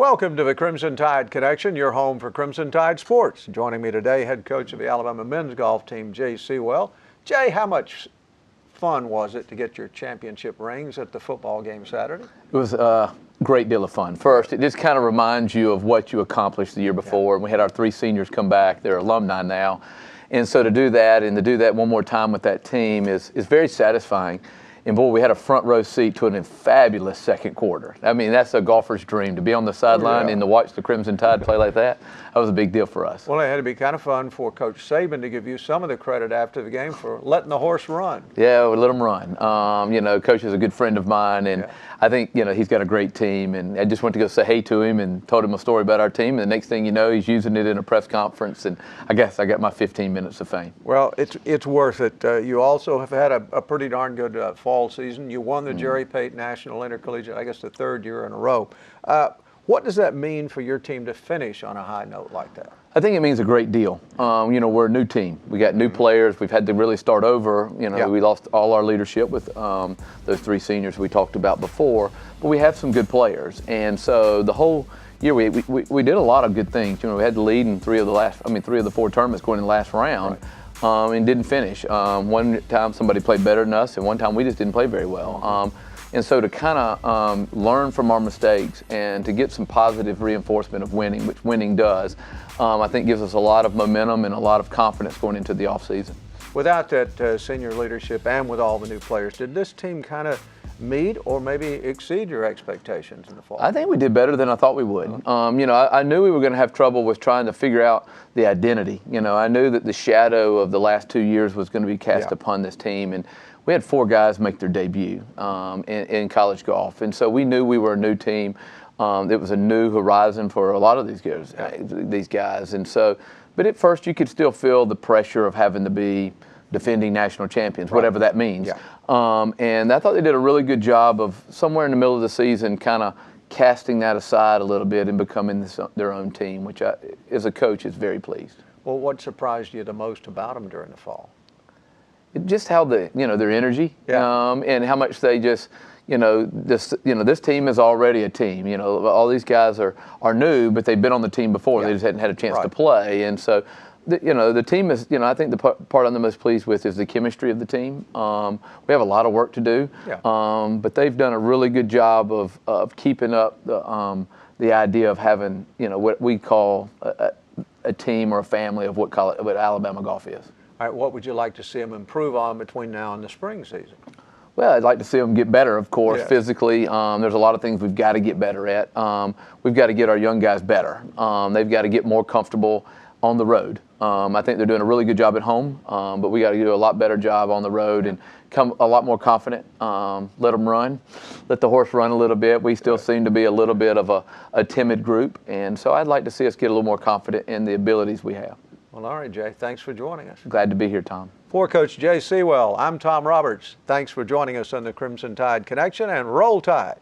Welcome to the Crimson Tide Connection, your home for Crimson Tide sports. Joining me today, head coach of the Alabama men's golf team, Jay Seawell. Jay, how much fun was it to get your championship rings at the football game Saturday? It was a great deal of fun. First, it just kind of reminds you of what you accomplished the year before. Yeah. We had our 3 seniors come back. They're alumni now. And so to do that and to do that one more time with that team is very satisfying. And boy, we had a front row seat to a fabulous second quarter. I mean, that's a golfer's dream, to be on the sideline and to watch the Crimson Tide play like that. That was a big deal for us. Well, it had to be kind of fun for Coach Saban to give you some of the credit after the game for letting the horse run. Yeah, we let him run. Coach is a good friend of mine, and I think, he's got a great team. And I just went to go say hey to him and told him a story about our team. And the next thing you know, he's using it in a press conference. And I guess I got my 15 minutes of fame. Well, it's worth it. You also have had a pretty darn good fall season. You won the Jerry Pate National Intercollegiate, I guess the 3rd year in a row. What does that mean for your team to finish on a high note like that? I think it means a great deal. We're a new team. We got new players. We've had to really start over. We lost all our leadership with those 3 seniors we talked about before, but we have some good players. And so the whole year we did a lot of good things. We had the lead in 3 of the 4 tournaments going in the last round. Right. And didn't finish. One time somebody played better than us, and one time we just didn't play very well. And so to kind of learn from our mistakes and to get some positive reinforcement of winning, which winning does, I think gives us a lot of momentum and a lot of confidence going into the offseason. Without that senior leadership and with all the new players, did this team kind of meet or maybe exceed your expectations in the fall? I think we did better than I thought we would. I knew we were going to have trouble with trying to figure out the identity. I knew that the shadow of the last 2 years was going to be cast upon this team, and we had 4 guys make their debut in college golf, and so we knew we were a new team. It was a new horizon for a lot of these guys, and so. But at first, you could still feel the pressure of having to be defending national champions, whatever that means. Yeah. And I thought they did a really good job of somewhere in the middle of the season kind of casting that aside a little bit and becoming their own team, which as a coach is very pleased. Well, what surprised you the most about them during the fall? Just how their energy, and how much they just, this team is already a team. All these guys are new, but they've been on the team before. They just hadn't had a chance to play, and so. The team is, I think the part I'm the most pleased with is the chemistry of the team. We have a lot of work to do, but they've done a really good job of keeping up the idea of having, what we call a team or a family of what Alabama golf is. All right, what would you like to see them improve on between now and the spring season? Well, I'd like to see them get better, of course, physically. There's a lot of things we've got to get better at. We've got to get our young guys better. They've got to get more comfortable on the road. I think they're doing a really good job at home, but we got to do a lot better job on the road and come a lot more confident. Let them run, let the horse run a little bit. We still seem to be a little bit of a timid group, and so I'd like to see us get a little more confident in the abilities we have. Well, all right, Jay, thanks for joining us. Glad to be here, Tom. For Coach Jay Seawell, I'm Tom Roberts. Thanks for joining us on the Crimson Tide Connection, and roll Tide.